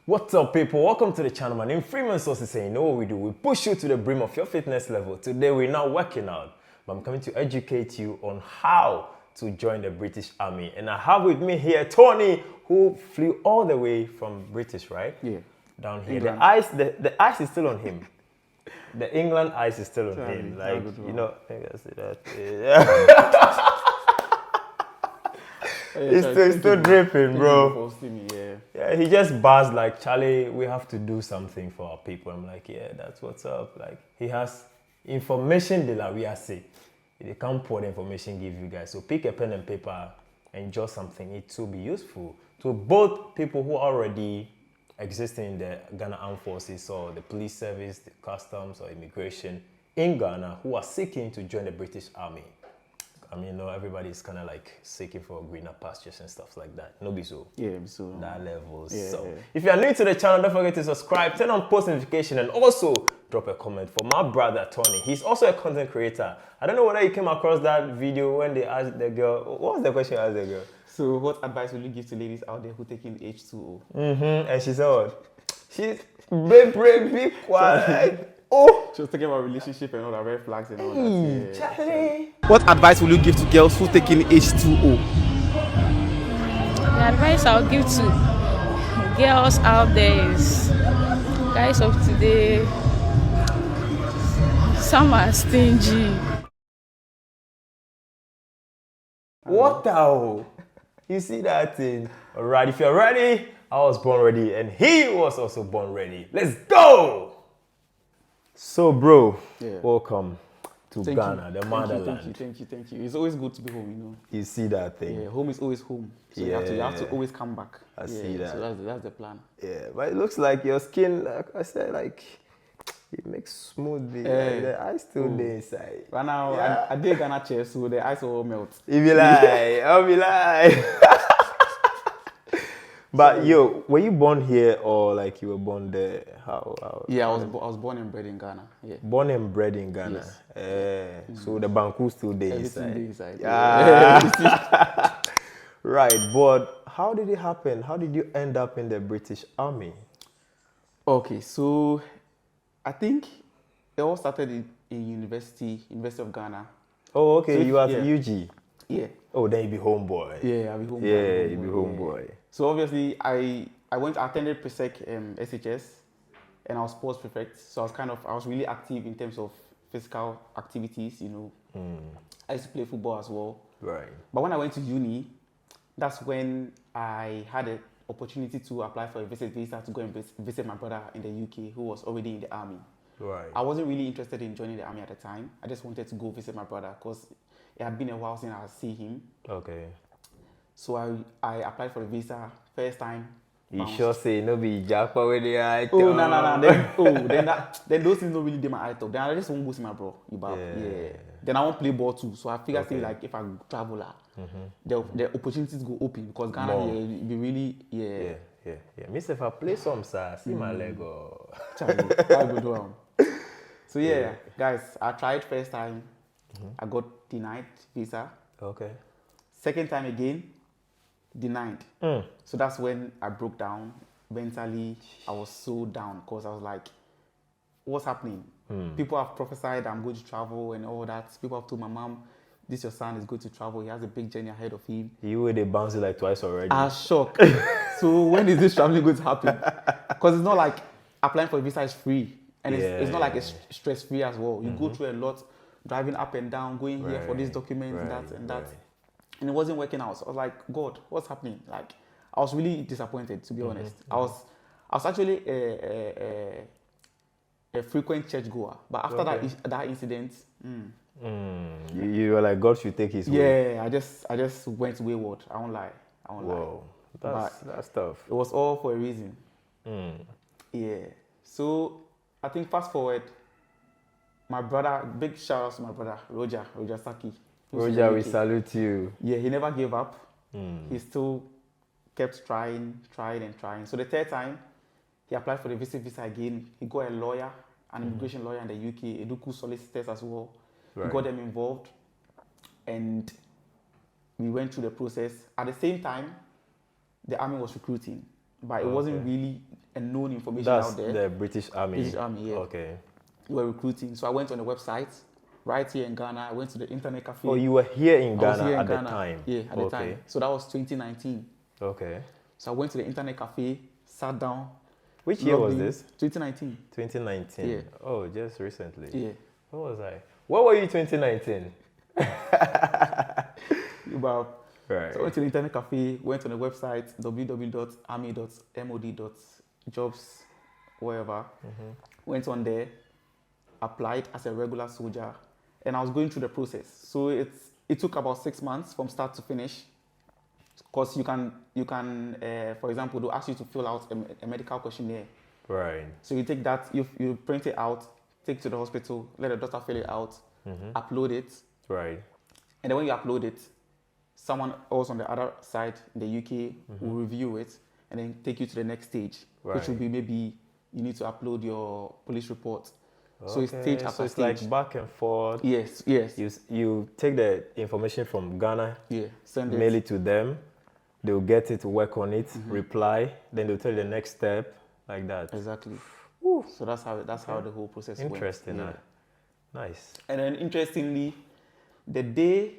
What's up, people? Welcome to the channel. My name is Freeman Sources, and you know what we do. We push you to the brim of your fitness level. Today, we're not working out, but I'm coming to educate you on how to join the British Army. And I have with me here Tony, who flew all the way from British, right? Yeah. Down here. The ice is still on him. The England ice is still on him. Like, you know, I think I see that. Yeah. It's still dripping, bro. Yeah, he just buzzed like, Charlie, we have to do something for our people. I'm like, yeah, that's what's up. Like, he has information de la VRC. They can't pour the information give you guys. So pick a pen and paper and jot something. It will be useful to both people who are already existing in the Ghana Armed Forces or the police service, the customs or immigration in Ghana who are seeking to join the British Army. I mean, you know, everybody's kind of like seeking for greener pastures and stuff like that. No be so. Yeah, so. That level. Yeah, so, yeah. if you are new to the channel, don't forget to subscribe, turn on post notification, and also drop a comment for my brother, Tony. He's also a content creator. I don't know whether you came across that video when they asked the girl, what was the question you asked the girl? So, what advice will you give to ladies out there who taking H2O? And she said what? She's be quiet. Oh! She was talking about relationship and all that, red flags and all that. Yeah, Charlie. What advice will you give to girls who taking H2O? The advice I'll give to girls out there is, guys of today, some are stingy. What the hell? You see that thing? Alright, if you're ready, I was born ready and he was also born ready. Let's go! So, bro, welcome to Ghana, the motherland. Thank you. It's always good to be home, you know. You see that thing? Yeah, home is always home. So you have to always come back. I see that. So that's the plan. Yeah, but it looks like your skin, like I said, like, it makes smoothie. Like, the ice still there inside. Right now, I did Ghana chair, so the ice will melt. If you lie, I'll be lying. But yo, were you born here or like you were born there? How? Yeah, I was born and bred in Ghana. Yeah. Born and bred in Ghana. Yes. So the banku still there Everything inside. there inside. Right, but how did it happen? How did you end up in the British Army? Okay, so I think it all started in University of Ghana. Oh, okay, So you are UG. Yeah. Oh, then you be homeboy. Yeah, I'll be homeboy. Yeah, you be homeboy. So obviously, I attended PSEC SHS, and I was sports prefect. So I was really active in terms of physical activities. You know, I used to play football as well. Right. But when I went to uni, that's when I had an opportunity to apply for a visit visa to go and visit my brother in the UK, who was already in the army. Right. I wasn't really interested in joining the army at the time. I just wanted to go visit my brother because it had been a while since I see him. Okay. So I applied for the visa first time. You sure say no be jackpot with the eye? Oh no. Then those things don't really do my eye talk. Then I just won't go see my bro. Yeah. Then I won't play ball too. So I figured say like if I travel the opportunities go open because Ghana be really Yeah. Mister, if I play some sir, see my leg or So guys, I tried first time. I got denied visa. Okay. Second time again, denied. So that's when I broke down mentally. I was so down because I was like, what's happening? People have prophesied I'm going to travel and all that. People have told my mom, this your son is going to travel. He has a big journey ahead of him. You were bouncing like twice already. I was shocked. So when is this traveling going to happen? Because it's not like applying for a visa is free. And it's not like it's stress-free as well. You go through a lot, driving up and down, going here for this document, that and that. And it wasn't working out. So I was like, God, what's happening? Like, I was really disappointed, to be honest. I was actually a frequent church goer. But after that incident, you were like, God should take his way. Yeah, I just went wayward. I won't lie. Whoa, that's tough. It was all for a reason. Yeah. So I think fast forward, my brother, big shout out to my brother, Roger Saki. Roger, we salute you. Yeah, he never gave up. He still kept trying. So the third time, he applied for the visit visa again. He got a lawyer, an immigration lawyer in the UK, Eduku solicitors as well. He got them involved, and we went through the process. At the same time, the army was recruiting, but it wasn't really and known information out there. That's the British Army. British Army, yeah. Okay. We were recruiting. So I went on the website right here in Ghana. I went to the internet cafe. Oh, you were here in Ghana here in at Ghana. the time? Yeah, at the time. So that was 2019. Okay. So I went to the internet cafe, sat down. Which year was this? 2019. 2019? Yeah. Oh, just recently. Yeah. What was I? What were you 2019? Right. So I went to the internet cafe, went on the website, www.army.mod.jobs, wherever. Went on there, applied as a regular soldier, and I was going through the process. So it took about 6 months from start to finish. Because you can, for example, they'll ask you to fill out a medical questionnaire. Right. So you take that, you print it out, take it to the hospital, let the doctor fill it out, upload it. Right. And then when you upload it, someone else on the other side in the UK will review it and then take you to the next stage, which will be maybe you need to upload your police report. Okay. So it's stage after it's stage. Like back and forth. Yes. You take the information from Ghana, send it, mail it to them, they'll get it, work on it, reply, then they'll tell you the next step, like that. Exactly. Woo. So that's how the whole process went. Interesting. Nice. And then interestingly, the day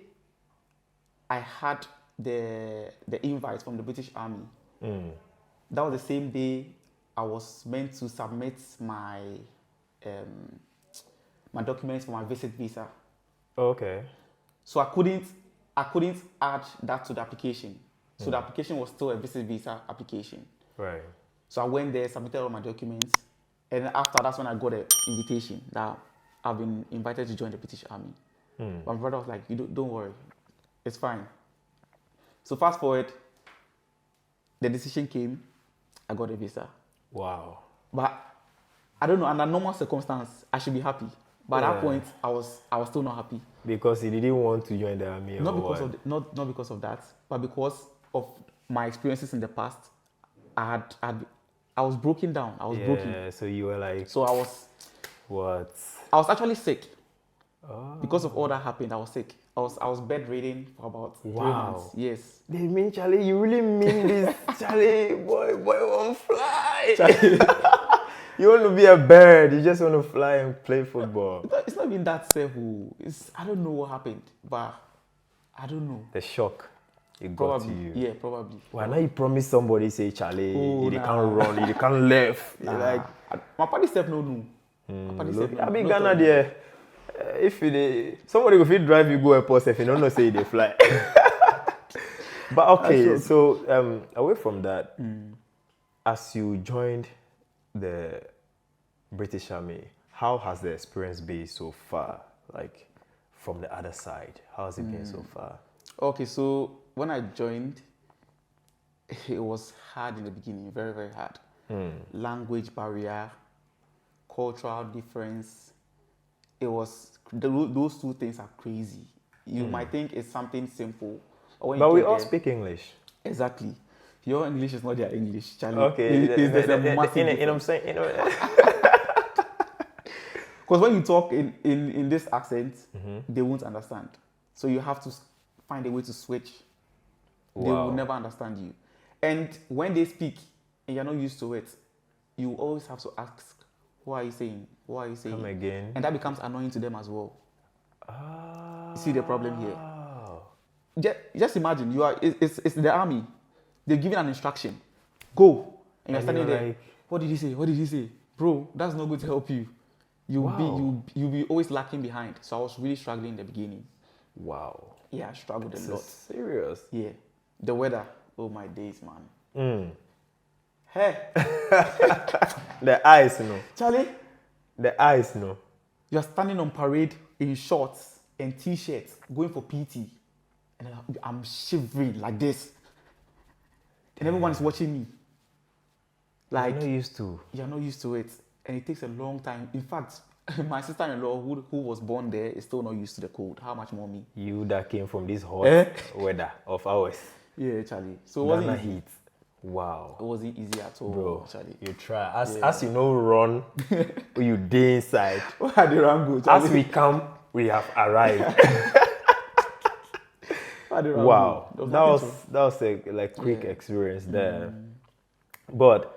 I had the invite from the British Army, that was the same day I was meant to submit my my documents for my visit visa. Okay. So I couldn't add that to the application. So the application was still a visit visa application. Right. So I went there, submitted all my documents, and after that's when I got an invitation that I've been invited to join the British Army. My brother was like, don't worry, it's fine. So fast forward, the decision came, I got a visa. Wow. But I don't know, under normal circumstance, I should be happy. But at that point, I was still not happy. Because he didn't want to join the army. Not because of that, but because of my experiences in the past. I was broken down. I was broken. Yeah, so you were like... So I was... What? I was actually sick. Oh. Because of all that happened, I was sick. I was bedridden for about 3 months. Yes. They mean, Charlie, you really mean this? Charlie, boy won't fly. Charlie. You want to be a bird. You just want to fly and play football. It's not even that simple. I don't know what happened, but I don't know. The shock. It got to you. Yeah, probably. Well, now you promise somebody, say, Charlie, you can't run, you can't live. Nah. Like, my party self no. I be Ghana there. If somebody go fit drive you go airport, if you don't know, say they fly. But okay, so away from that, as you joined the British Army, how has the experience been so far? Like from the other side, how has it been so far? Okay, so when I joined, it was hard in the beginning, very, very hard. Language barrier, cultural difference. It was, those two things are crazy. You might think it's something simple. But we all speak English. Exactly. Your English is not their English, Charlie. Okay. There's a massive difference. Because when you talk in this accent, they won't understand. So you have to find a way to switch. Wow. They will never understand you. And when they speak and you're not used to it, you always have to ask, what are you saying? What are you saying? Come again. And that becomes annoying to them as well. You see the problem here? Just imagine, it's the army. They're giving an instruction. Go. And you're standing there. Like, what did he say? What did he say? Bro, that's not going to help you. You'll be always lacking behind. So I was really struggling in the beginning. Wow. Yeah, I struggled a lot. Serious? Yeah. The weather. Oh my days, man. Hey. The ice, no. Charlie. The ice, no. You're standing on parade in shorts and t-shirts, going for PT. And I'm shivering like this. And everyone is watching me. Like, you're not used to. You're not used to it. And it takes a long time. In fact, my sister-in-law who was born there is still not used to the cold. How much more me? You that came from this hot weather of ours. Yeah, Charlie. So it wasn't easy. Heat. Wow. It wasn't easy at all, bro. Charlie. You try. As you know, run, you day inside. Where the run go, Charlie? As we come, we have arrived. Wow. That was a quick experience there. But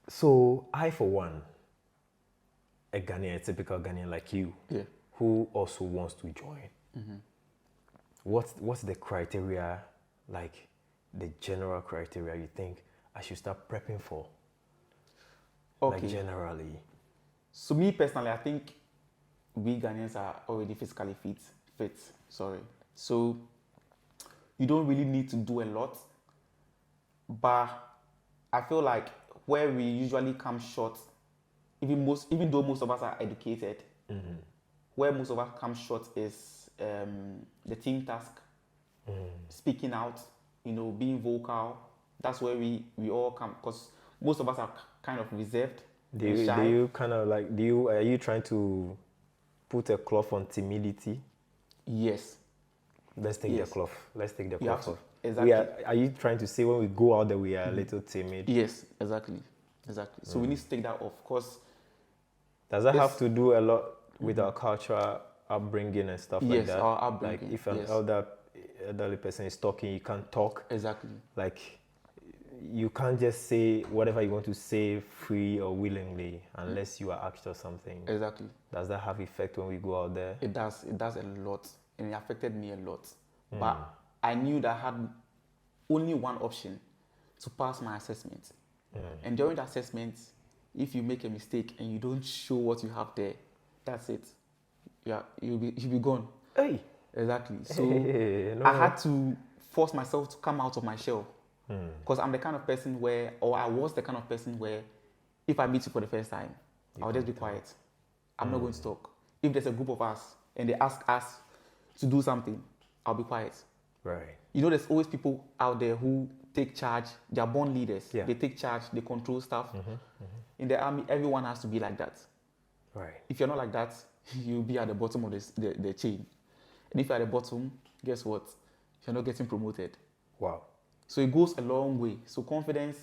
So I, for one, a Ghanaian, a typical Ghanaian like you, who also wants to join. What's the criteria, like the general criteria you think I should start prepping for? Okay. Like generally. So me personally, I think we Ghanaians are already physically fit. So you don't really need to do a lot. But I feel like where we usually come short, even though most of us are educated, where most of us come short is the team task, speaking out, being vocal. That's where we all come, because most of us are kind of reserved. Do you kind of like, are you trying to put a cloth on timidity? Yes. Let's take the cloth. Let's take the cloth off. Exactly. Are you trying to say when we go out there we are a little timid? Yes, exactly. So we need to take that off, because does that have to do a lot with our cultural upbringing and stuff like that? Yes, our upbringing. Like if an elderly person is talking, you can't talk. Exactly. Like you can't just say whatever you want to say free or willingly unless you are asked or something. Exactly. Does that have effect when we go out there? It does a lot, and it affected me a lot. But I knew that I had only one option to pass my assessment. And during the assessment, if you make a mistake and you don't show what you have there, that's it. Yeah, you'll be gone. Hey. Exactly. So I had to force myself to come out of my shell. Because I'm the kind of person I was the kind of person where if I meet you for the first time, I'll just be quiet. I'm not going to talk. If there's a group of us and they ask us to do something, I'll be quiet. Right. There's always people out there who take charge. They are born leaders. Yeah. They take charge. They control stuff. In the army, everyone has to be like that. Right. If you're not like that, you'll be at the bottom of the chain. And if you're at the bottom, guess what? You're not getting promoted. Wow. So it goes a long way. So confidence,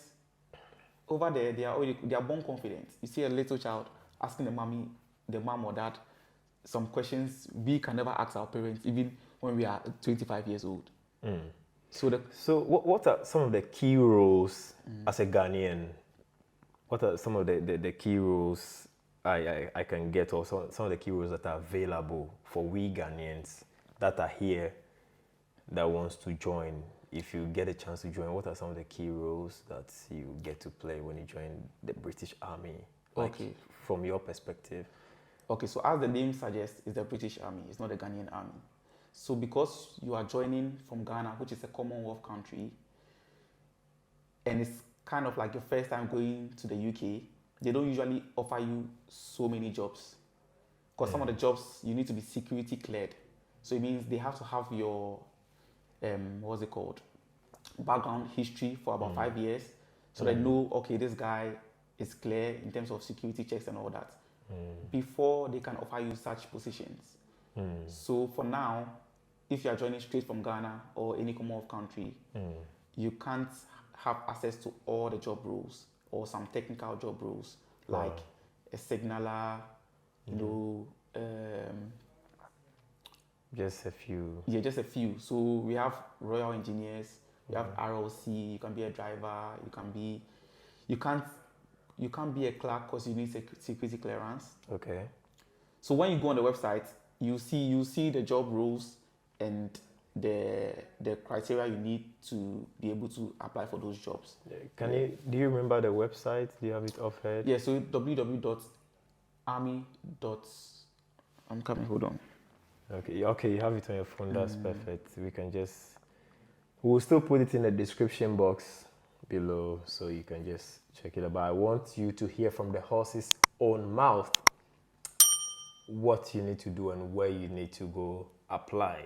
over there, they are born confident. You see a little child asking the mom or dad, some questions we can never ask our parents, even when we are 25 years old. So what are some of the key roles as a Ghanaian? What are some of the key roles I can get, or some of the key roles that are available for we Ghanaians that are here that wants to join? If you get a chance to join, what are some of the key roles that you get to play when you join the British Army? From your perspective. Okay, so as the name suggests, it's the British Army. It's not the Ghanaian Army. So because you are joining from Ghana, which is a Commonwealth country, and it's kind of like your first time going to the UK, they don't usually offer you so many jobs. Because some of the jobs, you need to be security cleared. So it means they have to have your, background history for about 5 years. So they know, okay, this guy is clear in terms of security checks and all that. Before they can offer you such positions. So for now, if you are joining straight from Ghana or any Commonwealth country, you can't have access to all the job roles or some technical job roles like a signaler, just a few. Yeah, just a few. So we have royal engineers, we have RLC, you can be a driver, you can't be a clerk because you need security clearance. Okay. So when you go on the website, you see the job roles and the criteria you need to be able to apply for those jobs. Do you remember the website? Do you have it offhand? Yeah, so www.army. I'm coming, hold on. Okay, you have it on your phone, that's perfect. We'll still put it in the description box below so you can just check it out. But I want you to hear from the horse's own mouth what you need to do and where you need to go apply.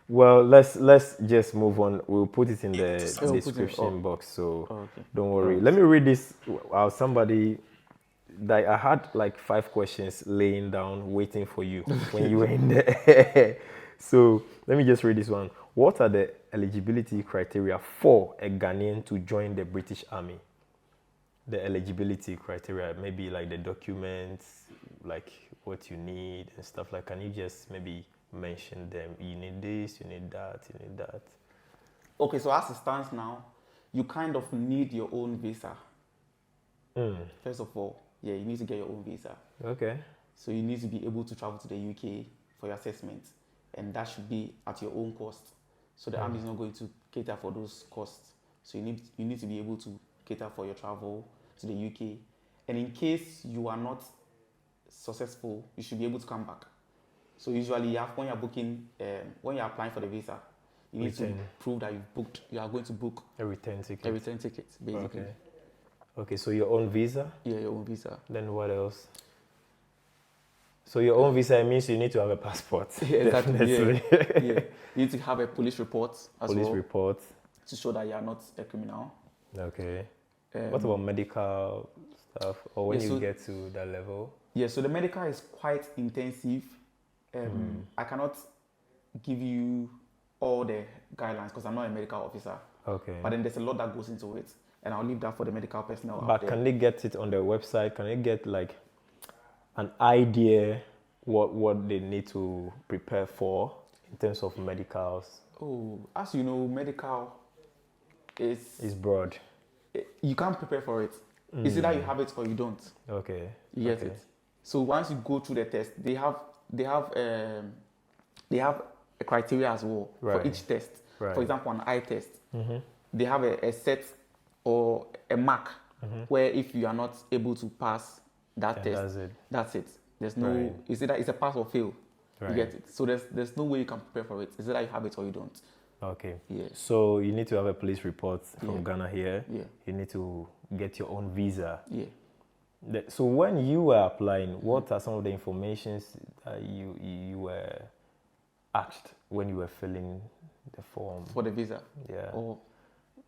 Well, let's just move on. We'll put it in the description box, so don't worry. Let me read this. Somebody that I had like 5 questions laying down waiting for you when you were in there. So let me just read this one. What are the eligibility criteria for a Ghanaian to join the British Army? The eligibility criteria, maybe like the documents, like what you need and stuff like. Can you just maybe mention them? You need this, you need that, you need that. Okay, so as it stands now, you kind of need your own visa. First of all, yeah, you need to get your own visa. Okay. So you need to be able to travel to the UK for your assessment, and that should be at your own cost. So the army is not going to cater for those costs. So you need to be able to cater for your travel to the UK. And in case you are not successful, you should be able to come back. So usually when you're booking, when you're applying for the visa, you need to prove that you are going to book a return ticket. A return ticket, basically. Okay, so your own visa? Yeah, your own visa. Then what else? So your own visa means you need to have a passport. Yeah, exactly. Yeah. You need to have a police report as well. Police report. To show that you are not a criminal. Okay. What about medical stuff, or when you get to that level? Yeah, so the medical is quite intensive. I cannot give you all the guidelines because I'm not a medical officer. Okay. But then there's a lot that goes into it, and I'll leave that for the medical personnel. But can they get it on their website? Can they get like an idea what they need to prepare for in terms of medicals? Oh, as you know, medical is broad. You can't prepare for it. It's either you have it or you don't. Okay. You get it. So once you go through the test, they have a criteria as well for each test. For example, an eye test, they have a set or a mark where if you are not able to pass that test, that's it. There's no. It's either it's a pass or fail. You get it. So there's no way you can prepare for it. It's either you have it or you don't. Okay. Yeah. So you need to have a police report from Ghana here. Yeah. You need to get your own visa. Yeah. So when you were applying, what are some of the informations you were asked when you were filling the form? For the visa? Yeah. Or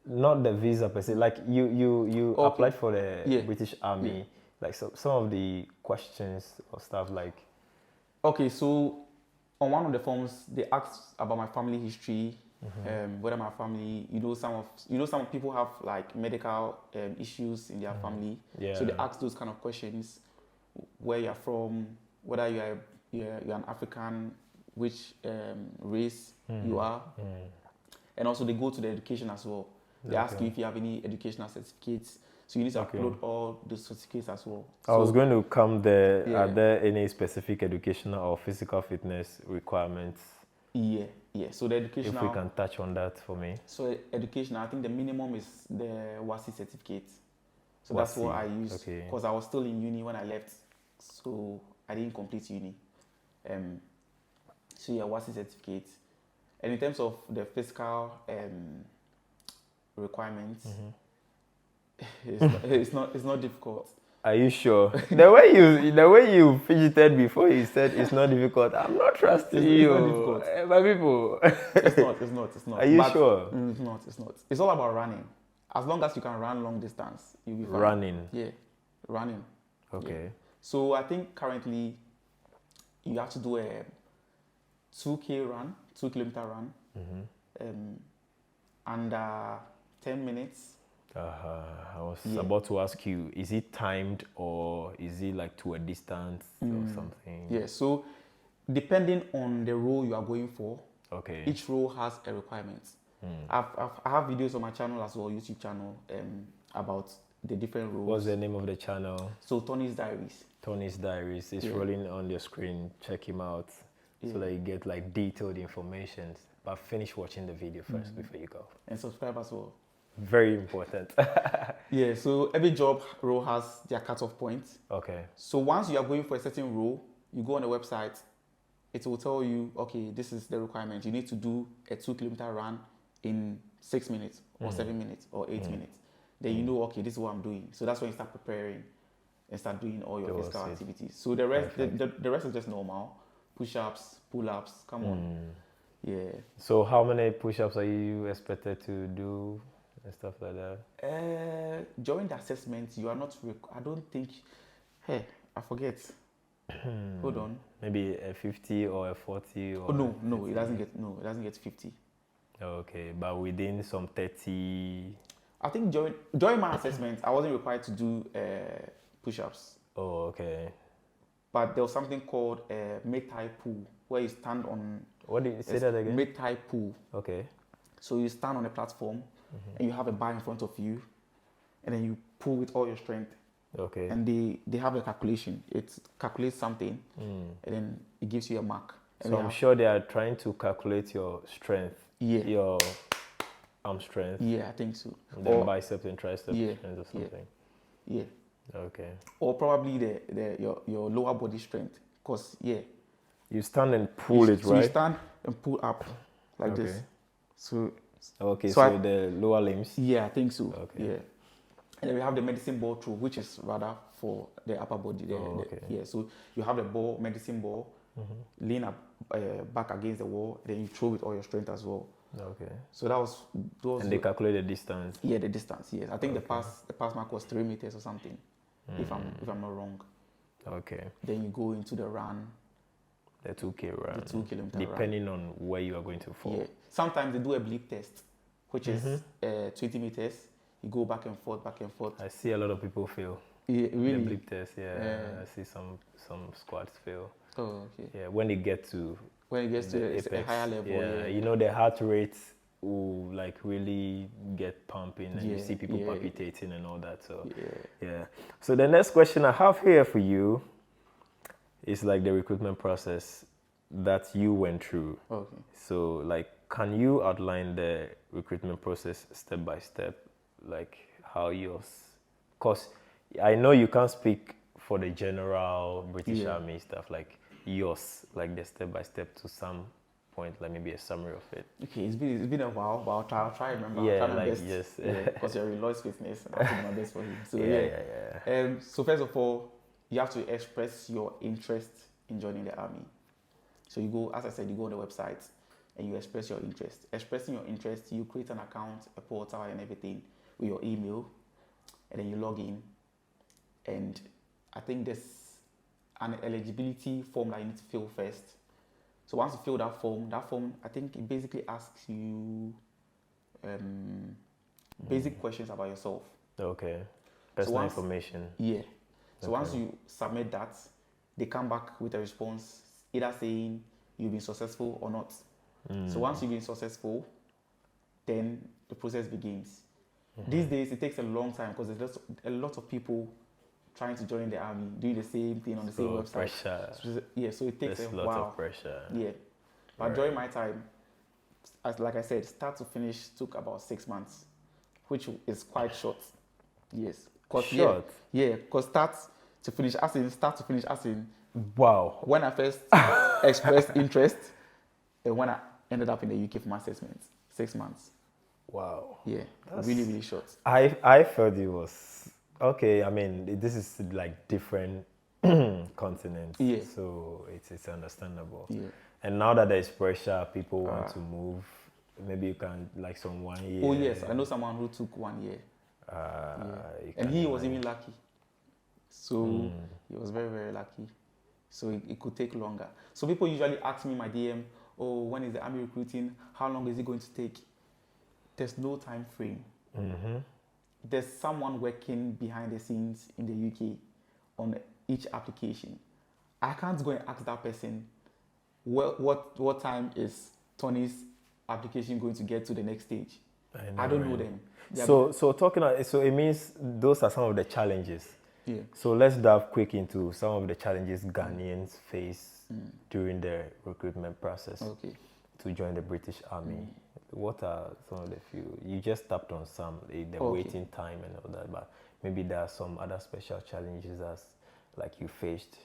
not the visa per se. Like you applied for the British Army. Yeah. Like some of the questions or stuff like. Okay, so on one of the forms they asked about my family history. Whether my family, some people have like medical issues in their family. Yeah. So they ask those kind of questions: where you're from, whether you're an African, which race you are, and also they go to the education as well. They ask you if you have any educational certificates. So you need to upload all those certificates as well. I was going to come there. Yeah. Are there any specific educational or physical fitness requirements? Yeah. So the educational. If we can touch on that for me. So educational, I think the minimum is the WASI certificate. So that's what I used because I was still in uni when I left. So I didn't complete uni. So yeah, WASI certificate. And in terms of the physical requirements, it's not difficult. Are you sure? the way you fidgeted before you said it's not difficult, I'm not trusting you. It's not difficult. My people. It's not. Are you sure? It's not. It's all about running. As long as you can run long distance, you'll be fine. Running? Yeah, running. Okay. Yeah. So I think currently you have to do a 2K run, 2 kilometer run, under 10 minutes. I was about to ask you, is it timed or is it like to a distance or something? Yeah, so depending on the role you are going for, each role has a requirement. I have videos on my channel as well, YouTube channel, about the different roles. What's the name of the channel? So Tony's Diaries. Tony's Diaries is rolling on your screen. Check him out so that you get like detailed information. But finish watching the video first before you go. And subscribe as well. Very important. Yeah, so every job role has their cutoff point. Okay. So once you are going for a certain role, you go on the website, it will tell you, okay, this is the requirement. You need to do a 2 kilometer run in 6 minutes or 7 minutes or 8 minutes. Then you know, okay, this is what I'm doing. So that's when you start preparing and start doing all your physical activities. So the rest, the rest is just normal. Push-ups, pull-ups, come on. Yeah. So how many push-ups are you expected to do? And stuff like that. During the assessment, you are not. I don't think. Hey, I forget. Hold on. Maybe a 50 or a 40 or. Oh no, it doesn't get. No, it doesn't get 50. Okay, but within some 30. I think during my assessment, I wasn't required to do push-ups. Oh, okay. But there was something called mid-thigh pull, where you stand on. What did you say that again? Mid-thigh pull. Okay. So you stand on a platform. And you have a bar in front of you, and then you pull with all your strength. Okay. And they have a calculation. It calculates something, and then it gives you a mark. And so I'm sure they are trying to calculate your strength. Yeah. Your arm strength. Yeah, I think so. Or biceps and triceps strength or something. Yeah. Okay. Or probably your lower body strength. Because, you stand and pull it, so right? you stand and pull up like this. So the lower limbs? Yeah, I think so. Okay. Yeah. And then we have the medicine ball throw, which is rather for the upper body. So you have the ball, medicine ball, lean up back against the wall, then you throw with all your strength as well. Okay. So that was those. And they calculate the distance. Yeah, the distance. Yes, I think the pass mark was 3 meters or something, if I'm not wrong. Okay. Then you go into the run. The 2K run. The 2 kilometer depending run. on where you are going to fall. Yeah. Sometimes they do a bleep test, which is 20 meters. You go back and forth, back and forth. I see a lot of people fail. Yeah, really? The bleep test, I see some squads fail. Oh, okay. Yeah, when it gets to a higher level. Yeah, you know the heart rate will like really get pumping, and you see people palpitating and all that. So yeah. So the next question I have here for you is like the recruitment process that you went through. Okay. So like, can you outline the recruitment process step by step, like how yours? Because I know you can't speak for the general British Army stuff, like yours, like the step by step to some point, like maybe a summary of it. Okay, it's been a while, but I'll try to remember. Yeah, I'll try my like best. yes. Because you're in Loyce business, and I'll do my best for him. So so first of all, you have to express your interest in joining the army. So you go, as I said, you go on the website and you express your interest. Expressing your interest, you create an account, a portal, and everything with your email, and then you log in. And I think there's an eligibility form that you need to fill first. So once you fill that form, I think it basically asks you basic questions about yourself. Okay. Personal information. Yeah. So once you submit that, they come back with a response, either saying you've been successful or not. So once you've been successful, then the process begins. These days, it takes a long time because there's a lot of people trying to join the army, doing the same thing on the same website. Pressure. So it takes a while. Lots of pressure. Yeah. But during my time, like I said, start to finish took about 6 months, which is quite short. Yes. Short? Yeah, because start to finish, as in. Wow. When I first expressed interest, and when I ended up in the UK for my assessment, 6 months. Wow. Yeah, really, really short. I felt it was, okay, I mean, this is like different continents, so it's understandable. Yeah. And now that there's pressure, people want to move, maybe you can, like some 1 year. Oh yes, I know someone who took 1 year. And he was even lucky. So he was very, very lucky. So it could take longer. So people usually ask me in my DM, oh, when is the army recruiting? How long is it going to take? There's no time frame. There's someone working behind the scenes in the UK on each application. I can't go and ask that person, what time is Tony's application going to get to the next stage? I don't know them. So it means those are some of the challenges. Yeah. So let's dive quick into some of the challenges Ghanaians face during the recruitment process to join the British Army. What are some of the few? You just tapped on some, the waiting time and all that, but maybe there are some other special challenges as like you faced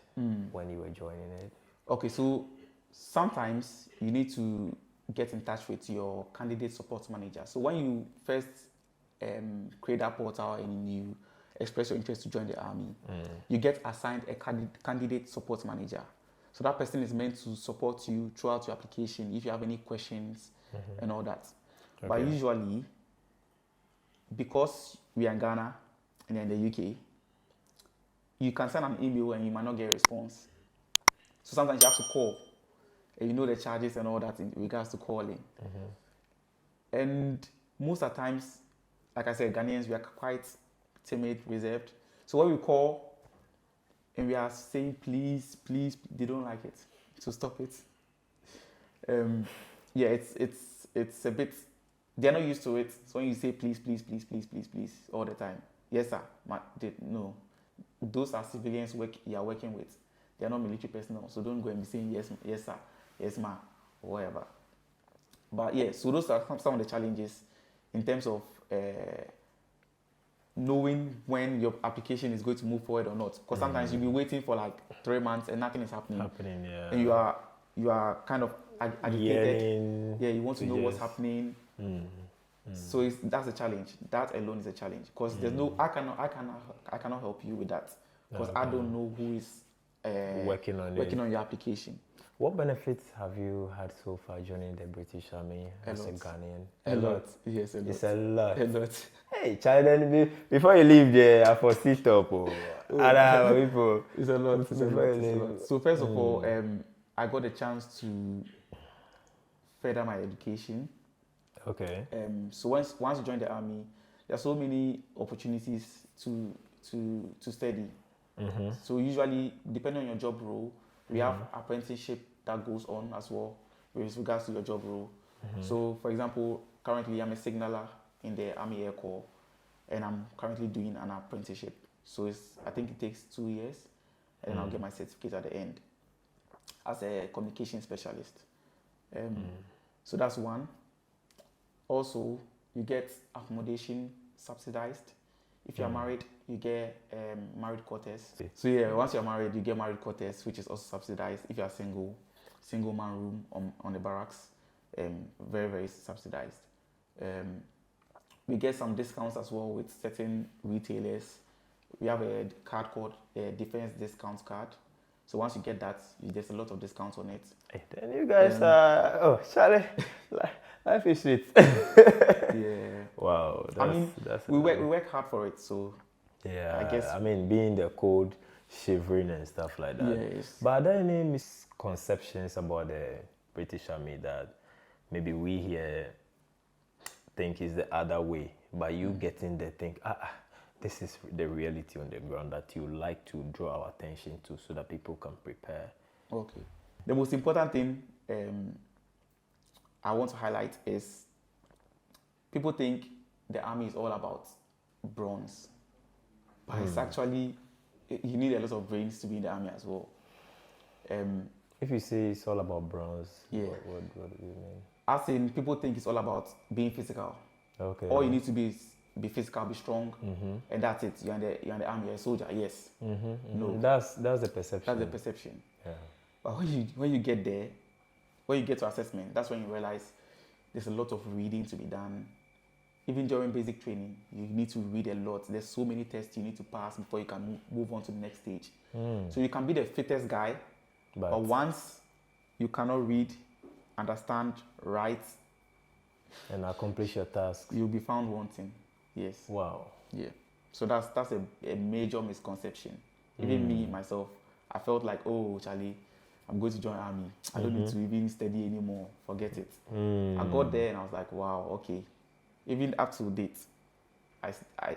when you were joining it. Okay, so sometimes you need to get in touch with your candidate support manager. So when you first create that portal and you express your interest to join the army, you get assigned a candidate support manager. So that person is meant to support you throughout your application if you have any questions and all that. Okay. But usually, because we are in Ghana and in the UK, you can send an email and you might not get a response. So sometimes you have to call, and you know the charges and all that in regards to calling. And most of the times, like I said, Ghanaians, we are quite timid, reserved. So when we call and we are saying please, please, they don't like it. So stop it. It's a bit, they're not used to it. So when you say please, please, please, please, please, please all the time, yes sir, no, those are civilians you are working with. They are not military personnel, so don't go and be saying yes, yes sir, yes ma, or whatever. But yeah, so those are some of the challenges in terms of knowing when your application is going to move forward or not. Because sometimes you'll be waiting for like 3 months and nothing is happening. Yeah. And you are kind of agitated. Yeah, you want to know what's happening. So that's a challenge. That alone is a challenge. Because there's no, I cannot help you with that. Because I don't know who is working on your application. What benefits have you had so far joining the British Army as a Ghanaian? A lot. Yes, a lot. It's a lot. A lot. Hey, child, then before you leave there, I foresee stop. Other people. It's a lot. It's a lot. So first of all, I got a chance to further my education. Okay. So once you join the army, there are so many opportunities to study. So usually, depending on your job role, we have apprenticeship that goes on as well with regards to your job role. So, for example, currently I'm a signaller in the Army Air Corps, and I'm currently doing an apprenticeship. So I think it takes 2 years, and then I'll get my certificate at the end as a communication specialist. So that's one. Also, you get accommodation subsidized. If you're married, you get married quarters. So yeah, once you're married, you get married quarters, which is also subsidized. If you're single man room on the barracks, very, very subsidized. We get some discounts as well with certain retailers. We have a card called Defense Discount Card. So once you get that, there's a lot of discounts on it. Hey, then you guys are, Charlie, life is sweet. Yeah. Wow. We work hard for it, so. Yeah, I mean, being the code, shivering and stuff like that. Yes. But are there any misconceptions about the British Army that maybe we here think is the other way, but you getting there think, this is the reality on the ground that you like to draw our attention to so that people can prepare? Okay. The most important thing I want to highlight is people think the army is all about bronze. But it's actually, you need a lot of brains to be in the army as well. If you say it's all about bronze, yeah. What do you mean? As in, people think it's all about being physical. Okay. All you need to be is be physical, be strong, and that's it. You're in the army, you're a soldier. Yes. No. That's the perception. That's the perception. Yeah. But when you get there, when you get to assessment, that's when you realize there's a lot of reading to be done. Even during basic training, you need to read a lot. There's so many tests you need to pass before you can move on to the next stage. So you can be the fittest guy, but once you cannot read, understand, write, and accomplish your tasks, you'll be found wanting. Yes. Wow. Yeah. So that's a major misconception. Even me, myself, I felt like, oh, Charlie, I'm going to join army. I don't need to even study anymore. Forget it. I got there and I was like, wow, okay. Even up to date,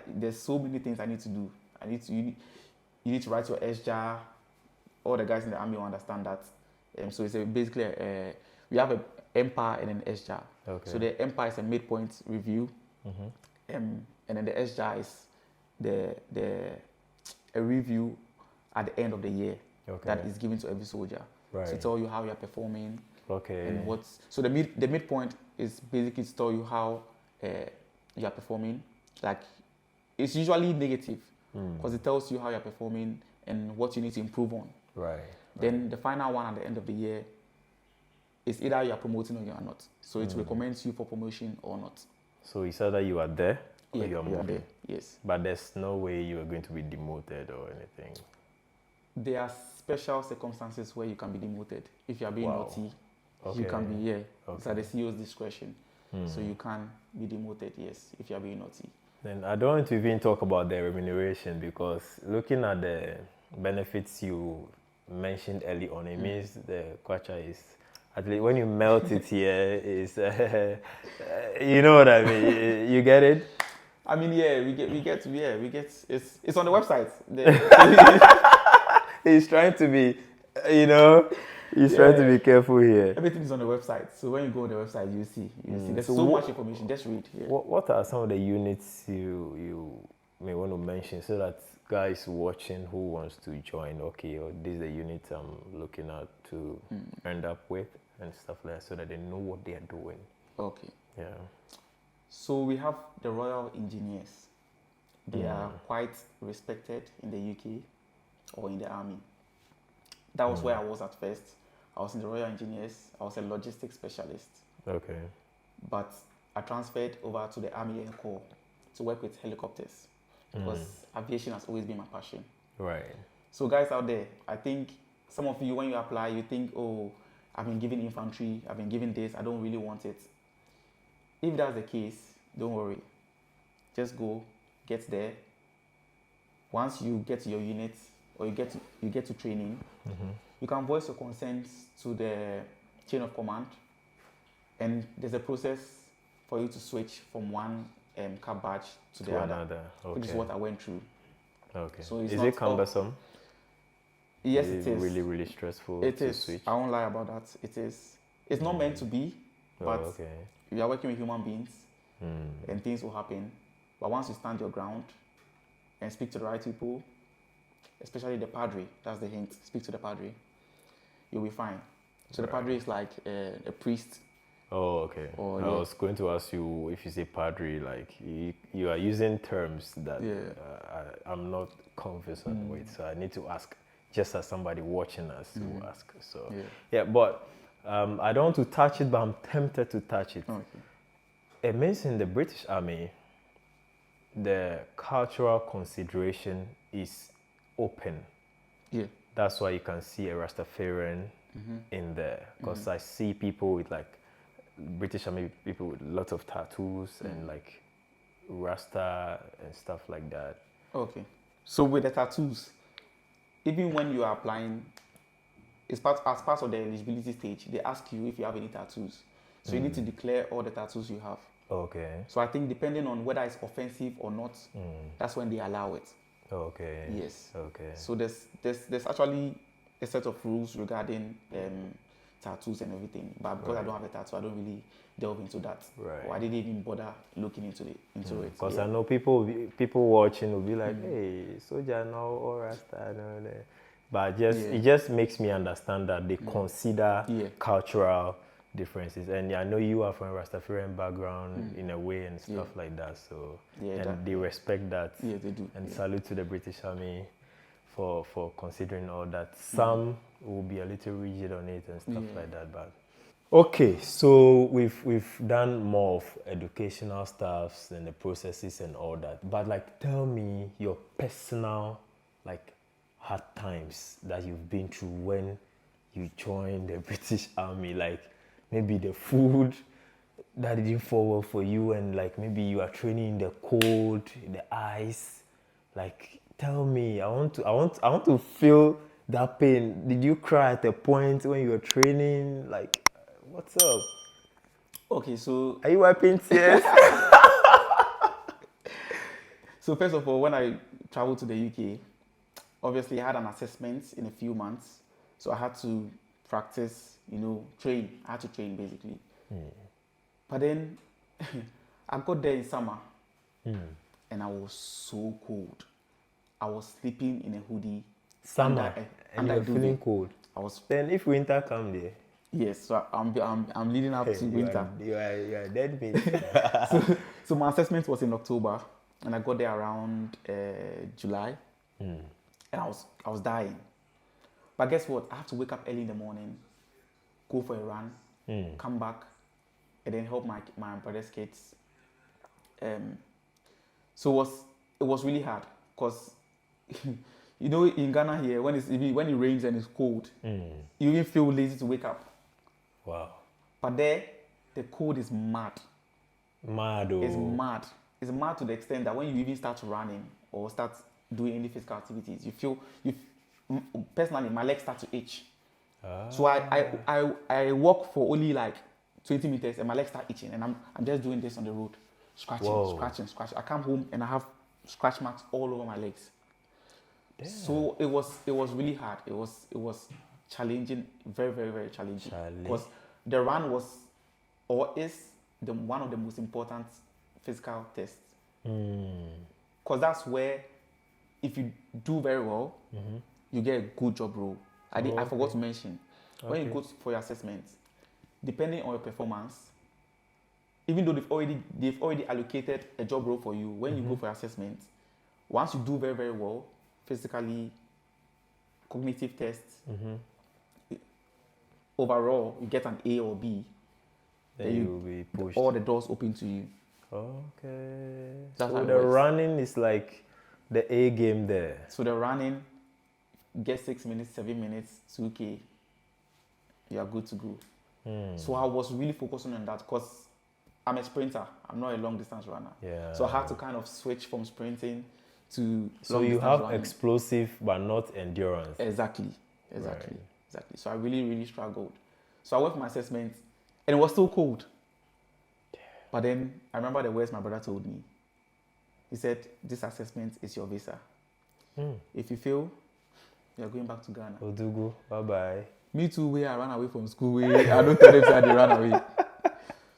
there's so many things I need to do. You need to write your SJAR. All the guys in the army will understand that. So it's basically we have an MPAR and an SJAR. Okay. So the MPAR is a midpoint review, and then the SJAR is a review at the end of the year that is given to every soldier. Right. To tell you how you are performing. Okay. And so the midpoint is basically to tell you how you are performing. Like, it's usually negative because it tells you how you're performing and what you need to improve on. Right. Then the final one at the end of the year is either you are promoting or you are not. So it recommends you for promotion or not. So it's either you are there or you are you moving. are there. Yes. But there's no way you are going to be demoted or anything. There are special circumstances where you can be demoted. If you are being naughty, you can be It's at the CEO's discretion. So you can be demoted, yes, if you are being naughty. Then I don't want to even talk about the remuneration because looking at the benefits you mentioned early on, it means the kwacha is, at least when you melt it here, is you know what I mean? You get it? I mean, yeah, we get. It's on the website. He's trying to be, he's trying to be careful here. Everything is on the website. So when you go on the website, you see. There's so much information. Just read here. What are some of the units you may want to mention so that guys watching who wants to join, okay, or this is the unit I'm looking at to end up with and stuff like that, so that they know what they are doing. Okay. Yeah. So we have the Royal Engineers. They are quite respected in the UK or in the army. That was where I was at first. I was in the Royal Engineers. I was a logistics specialist. Okay. But I transferred over to the Army Air Corps to work with helicopters because aviation has always been my passion. Right. So guys out there, I think some of you, when you apply, you think, oh, I've been given infantry, I've been given this, I don't really want it. If that's the case, don't worry. Just go, get there. Once you get to your unit or you get to training, you can voice your concerns to the chain of command, and there's a process for you to switch from one cap badge to the other. Okay. Which is what I went through. Okay. So is it cumbersome? Yes, it is. Really, really stressful. It is. Switch? I won't lie about that. It is. It's not meant to be, but you are working with human beings, and things will happen. But once you stand your ground and speak to the right people, especially the padre, that's the hint. Speak to the padre, you'll be fine. So the padre is like a priest. Oh, okay. I was going to ask you, if you say padre, like you are using terms that I'm not conversant with, so I need to ask, just as somebody watching us to ask. So but I don't want to touch it, but I'm tempted to touch it. Okay. It means in the British Army, the cultural consideration is open. Yeah. That's why you can see a Rastafarian in there, because I see people with like British Army people with lots of tattoos and like Rasta and stuff like that. Okay. So with the tattoos, even when you are applying, as part of the eligibility stage, they ask you if you have any tattoos. So you need to declare all the tattoos you have. Okay. So I think depending on whether it's offensive or not, that's when they allow it. Okay. Yes. Okay. So there's actually a set of rules regarding tattoos and everything. But because I don't have a tattoo, I don't really delve into that. Right. Or I didn't even bother looking into it. Because I know people watching will be like, hey, soldier no or Rasta no. But it just makes me understand that they consider cultural differences, and I know you are from a Rastafarian background in a way and stuff like that, so they respect that. Yeah, they do. And salute to the British Army for considering all that. Some will be a little rigid on it and stuff like that, but okay, so we've done more of educational stuffs and the processes and all that, but like tell me your personal like hard times that you've been through when you joined the British Army, like maybe the food that didn't fall well for you, and like maybe you are training in the cold, in the ice. Like tell me, I want to feel that pain. Did you cry at a point when you were training? Like what's up? Okay, so are you wiping tears? So first of all, when I traveled to the UK, obviously I had an assessment in a few months, so I had to practice, train. I had to train basically. But then I got there in summer and I was so cold. I was sleeping in a hoodie. Summer, and you're feeling cold. Then if winter come there. Yes, so I'm leading up to winter. You are dead meat. So my assessment was in October, and I got there around July, and I was dying. But guess what? I have to wake up early in the morning, go for a run, come back, and then help my brother's kids. So it was really hard, because in Ghana here, when it rains and it's cold, you even feel lazy to wake up. Wow. But there, the cold is mad. Mad. Oh. It's mad. It's mad to the extent that when you even start running or start doing any physical activities, personally, my legs start to itch. So I walk for only like 20 meters and my legs start itching, and I'm just doing this on the road, scratching. I come home and I have scratch marks all over my legs. Damn. So it was really hard. It was challenging, very, very, very challenging. Because the run was or is one of the most important physical tests. Because that's where if you do very well, you get a good job role. I forgot to mention, when you go for your assessment, depending on your performance, even though they've already allocated a job role for you, when you go for your assessment, once you do very, very well, physically, cognitive tests, overall, you get an A or B, then you will be pushed. All the doors open to you. Okay. That's so the running is like the A game there. So the running, get 6 minutes, 7 minutes, 2K, you are good to go. So I was really focusing on that because I'm a sprinter. I'm not a long distance runner. Yeah. So I had to kind of switch from sprinting to so you have running. Explosive but not endurance. Exactly. So I really, really struggled. So I went for my assessment and it was still cold. But then I remember the words my brother told me. He said, this assessment is your visa. If you fail, you're going back to Ghana. Odugu, bye-bye. Me too, where I ran away from school. I don't tell them that they ran away.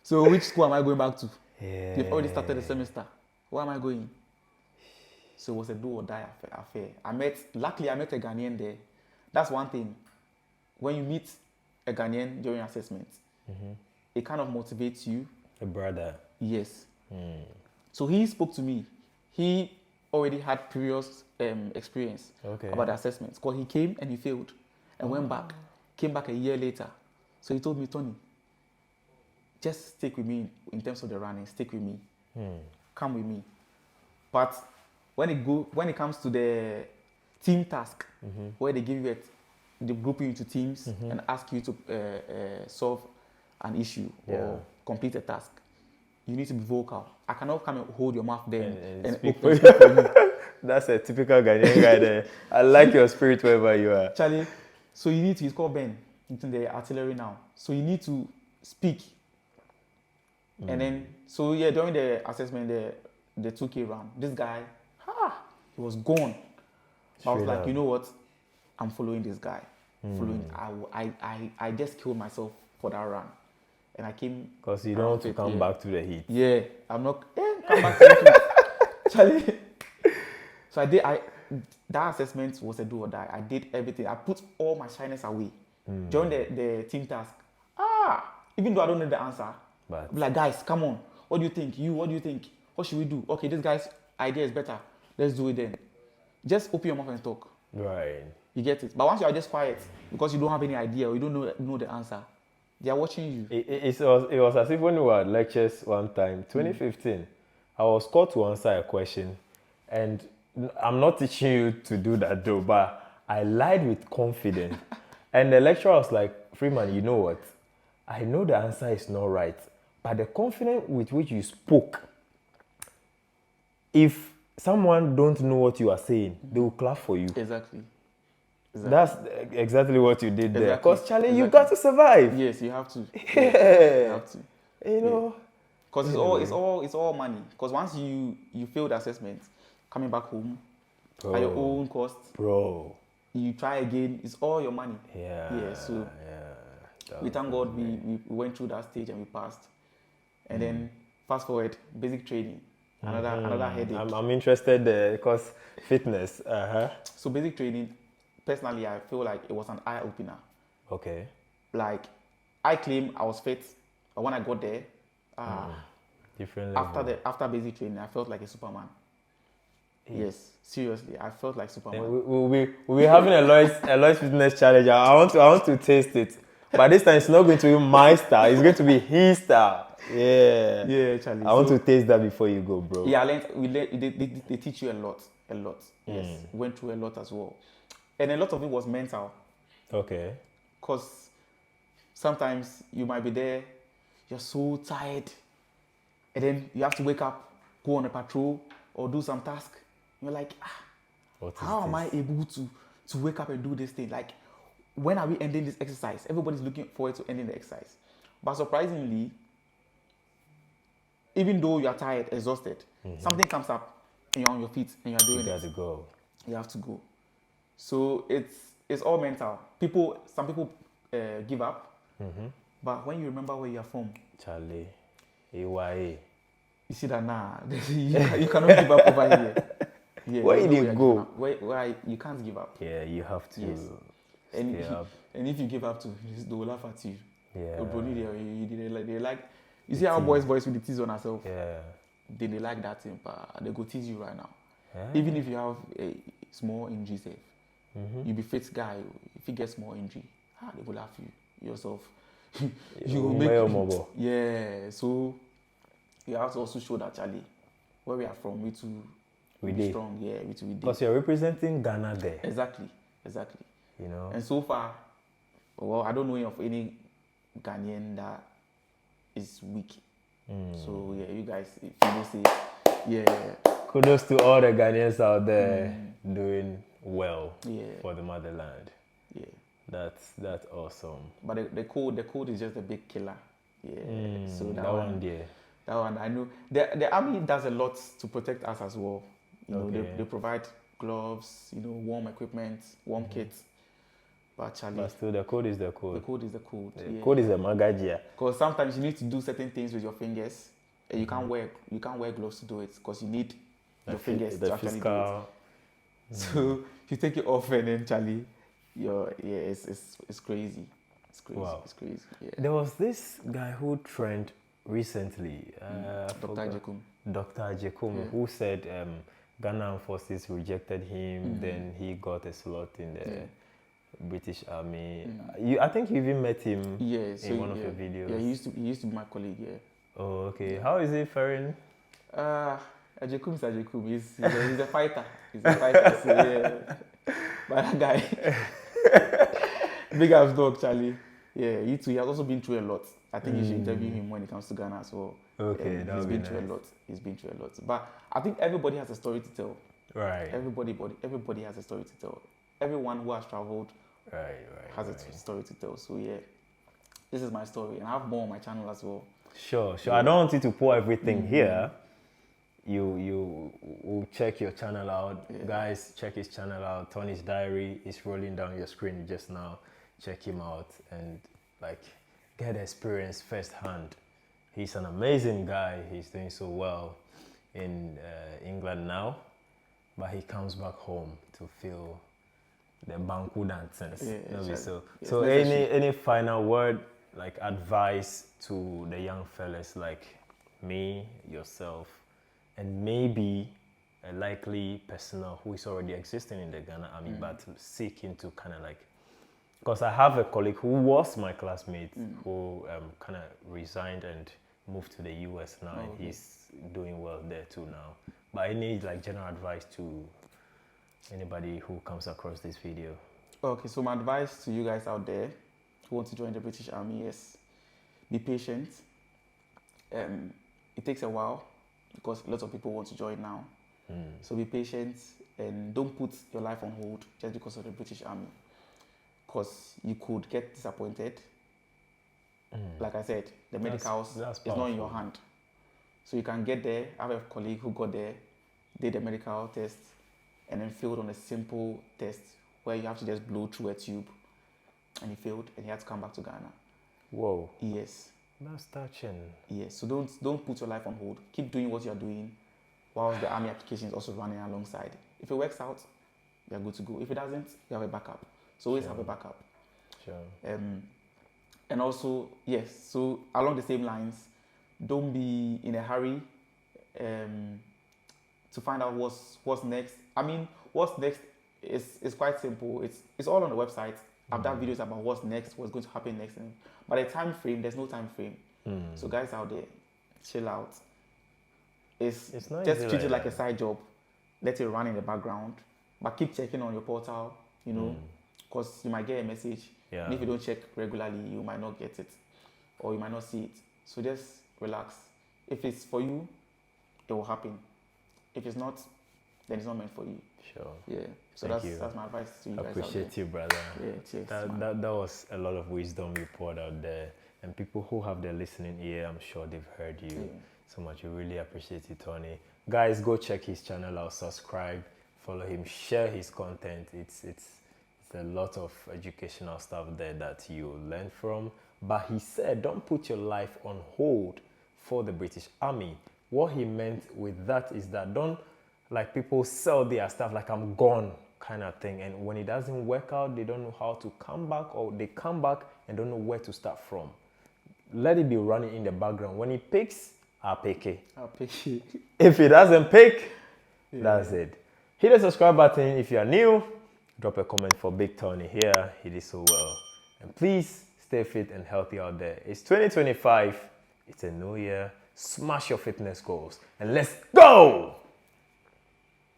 So which school am I going back to? Yeah. They've already started the semester. Where am I going? So it was a do or die affair. Luckily I met a Ghanaian there. That's one thing. When you meet a Ghanaian during assessment, it kind of motivates you. A brother. Yes. So he spoke to me. He already had previous experience about the assessments. Because he came and he failed and went back. Came back a year later. So he told me, Tony, just stick with me in terms of the running. Stick with me. Come with me. But when it comes to the team task, where they give you they group you into teams and ask you to solve an issue or complete a task, you need to be vocal. I cannot come and hold your mouth there and speak for you. That's a typical Ghanaian guy there. I like your spirit wherever you are. Charlie, so you need to, he's called Ben, into the artillery now. So you need to speak. And then, so yeah, during the assessment, the 2K round, this guy, he was gone. I was like, you know what? I'm following this guy. I just killed myself for that run. And I came... Because you don't want to come back to the heat. Yeah, I'm not... come back to the heat. Charlie. So that assessment was a do or die. I did everything. I put all my shyness away. During the team task. Even though I don't know the answer. But be like, guys, come on. What do you think? What do you think? What should we do? Okay, this guy's idea is better. Let's do it then. Just open your mouth and talk. Right. You get it. But once you are just quiet, because you don't have any idea or you don't know the answer, they are watching you. It was as if when we were at lectures one time, 2015, I was called to answer a question. And I'm not teaching you to do that though, but I lied with confidence. And the lecturer was like, Freeman, you know what? I know the answer is not right. But the confidence with which you spoke, if someone don't know what you are saying, they will clap for you. Exactly. That's exactly what you did there. Because Charlie, you got to survive. Yes, you have to. Yeah. You have to. You know. Because it's all money. Because once you fail the assessment, coming back home at your own cost, you try again. It's all your money. Yeah. So we thank God we went through that stage and we passed. And then fast forward, basic training. Another headache. I'm interested there because fitness. So basic training, personally, I feel like it was an eye opener. Okay. Like, I claim I was fit, but when I got there, different level. After basic training, I felt like a Superman. Yes, seriously, I felt like Superman. We'll be having a Loyce fitness challenge. I want to taste it, but this time it's not going to be my style. It's going to be his style. Yeah, Charlie. I want to taste that before you go, bro. Yeah, they teach you a lot. Yes, went through a lot as well, and a lot of it was mental. Okay. Because sometimes you might be there, you're so tired, and then you have to wake up, go on a patrol, or do some task. You're like, how am I able to wake up and do this thing? Like, when are we ending this exercise? Everybody's looking forward to ending the exercise. But surprisingly, even though you are tired, exhausted, something comes up and you're on your feet and you're doing it. You got to go. You have to go. So it's all mental. Some people give up, but when you remember where you are from, Charlie, AYA. you see that you cannot give up over here. Yeah, where did you go? Where you can't give up. Yeah, you have to stay up. And if you give up to, they will laugh at you. Yeah. They like. You see how boys with the tease on ourselves. Yeah. They like that thing, but they go tease you right now. Yeah. Even if you have a small injury, you be fit guy. If you get small injury, they will laugh you yourself. You will make. Yeah. So you have to also show that, Charlie, where we are from, we be strong. Yeah, we be. Because you're representing Ghana there. Exactly. You know. And so far, well, I don't know of any Ghanaian that is weak. So yeah, you guys, if you don't say, yeah. Kudos to all the Ghanaians out there doing well for the motherland. Yeah. That's awesome. But the code is just a big killer. Yeah. So that one, yeah. That one, I know. The army does a lot to protect us as well. You know, they provide gloves, warm equipment, warm kits. But still, the code is the code. The code is the code. The code is the magajia. Because sometimes you need to do certain things with your fingers, and you can't wear gloves to do it because you need your fingers to actually do it. So you take it off, and then Charlie, it's crazy. It's crazy. Wow. It's crazy. Yeah. There was this guy who trended recently, Dr. Jekum, who said Ghana forces rejected him. Then he got a slot in the British Army. I think you even met him in one of your videos. Yeah, he used to be my colleague. Yeah. Oh, okay. How is he faring? Ajekum is Ajekum. He's a fighter. He's a fighter. So yeah. But that guy, big ass dog, Charlie. Yeah, he too. He has also been through a lot. I think you should interview him when it comes to Ghana as well. Okay, he's been through a lot. He's been through a lot. But I think everybody has a story to tell. Right. Everybody has a story to tell. Everyone who has traveled has a story to tell. So yeah, this is my story, and I have more on my channel as well. Sure. Yeah. I don't want you to pour everything here. You will check your channel out. Yeah. Guys, check his channel out. Tony's Diary is rolling down your screen just now. Check him out and get the experience firsthand. He's an amazing guy. He's doing so well in England now, but he comes back home to feel the Banku nonsense. So any final word, advice to the young fellas like me, yourself, and maybe a likely personnel who is already existing in the Ghana Army but seeking to kind of because I have a colleague who was my classmate who kind of resigned and moved to the US now, and he's doing well there too now. But I need general advice to anybody who comes across this video. Okay, so my advice to you guys out there who want to join the British Army is be patient. It takes a while because lots of people want to join now. So be patient and don't put your life on hold just because of the British Army. Because you could get disappointed. Like I said, the medicals is not in your hand. So you can get there. I have a colleague who got there, did the medical test, and then failed on a simple test where you have to just blow through a tube. And he failed, and he had to come back to Ghana. Whoa. Yes. That's touching. Yes. So don't put your life on hold. Keep doing what you're doing whilst the army application is also running alongside. If it works out, you're good to go. If it doesn't, you have a backup. So always have a backup. Sure. And also, yes, so along the same lines, don't be in a hurry to find out what's next. I mean, what's next is quite simple. It's all on the website. I've done videos about what's next, what's going to happen next. But a time frame, there's no time frame. So guys out there, chill out. It's not just treat it like a side job. Let it run in the background. But keep checking on your portal, because you might get a message. Yeah. And if you don't check regularly, you might not get it or you might not see it. So just relax. If it's for you, it will happen. If it's not, then it's not meant for you. Sure. Yeah. So that's my advice to you guys. Appreciate you, brother. Yeah, cheers. That was a lot of wisdom you poured out there. And people who have their listening ear, I'm sure they've heard you so much. We really appreciate you, Tony. Guys, go check his channel out, subscribe, follow him, share his content. It's a lot of educational stuff there that you learn from. But he said, don't put your life on hold for the British Army. What he meant with that is that don't like people sell their stuff like I'm gone kind of thing. And when it doesn't work out, they don't know how to come back, or they come back and don't know where to start from. Let it be running in the background. When it picks, I'll pick it. If it doesn't pick, that's it. Hit the subscribe button if you are new. Drop a comment for Big Tony here. He did so well. And please stay fit and healthy out there. It's 2025. It's a new year. Smash your fitness goals. And let's go!